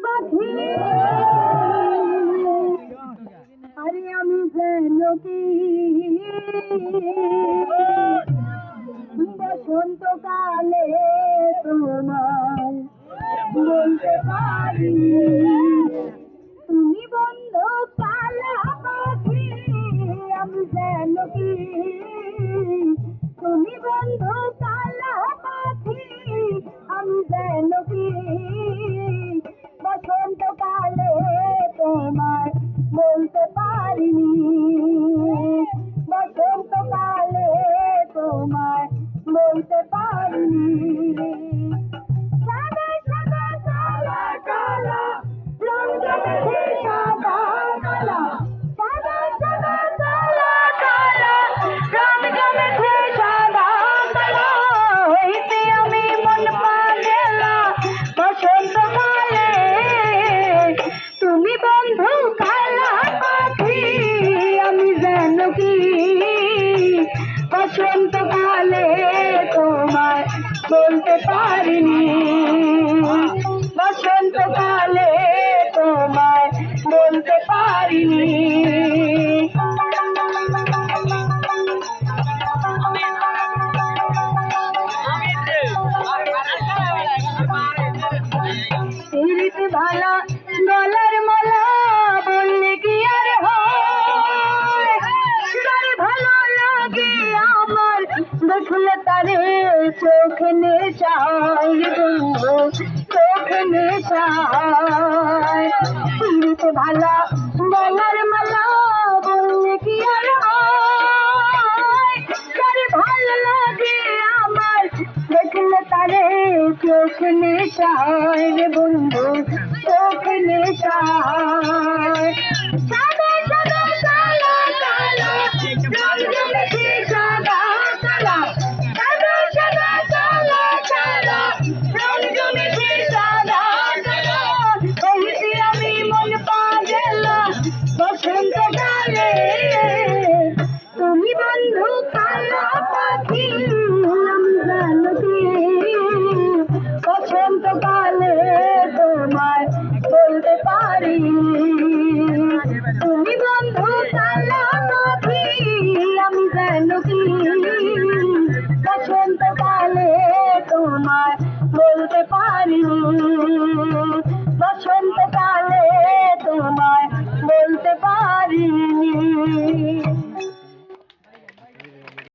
পাখি আরে আমি যেন কি বসন্তকালে তোমায় বলতে পারি তুমি বন্ধু কালা পাখি আমি যেন কি তুমি বন্ধু কালা পাখি আমি যেন কি বসন্তকালে তোমায় বলতে পারিনি বসন্তকালে তোমায় বলতে পারিনি সাদা সাদা কালা কালা রং জমেছে সাদা কালা সাদা সাদা কালা কালা রং জমেছে সাদা কালা হইতে আমি মন পাগলা বসন্তকালে তুমি বন্ধু কালা পাখি আমি যেন কি বসন্তকালে তোমায় বলতে পারিনি বসন্তকালে তোমায় বলতে পারিনি সিঁড়িতে ভালা গলার মালা বললে কি আর হয় তারে ভালো লাগে আমার দেখলে তারে চোখ নেশায় বন্ধু চোখ নেশায় সিঁড়িতে ভালা গলার মালা বললে কি আর হয় তারে ভালো লাগে আমার দেখলে তারে চোখ নেশায় রে বন্ধু চোখ নেশায় সাদা সাদা কালা কালা রং জমেছে সাদা কালা সাদা সাদা কালা কালা রং জমেছে সাদা কালা হইতে আমি মন পাগলা বসন্তকালে তুমি বন্ধু কালা পাখি আমি জানো কি বসন্তকালে তোমায় বলতে পারি তুমি বন্ধু কালা পাখি আমি যেন কি বসন্তকালে তোমায় বলতে পারি বসন্তকালে তোমায় বলতে পারি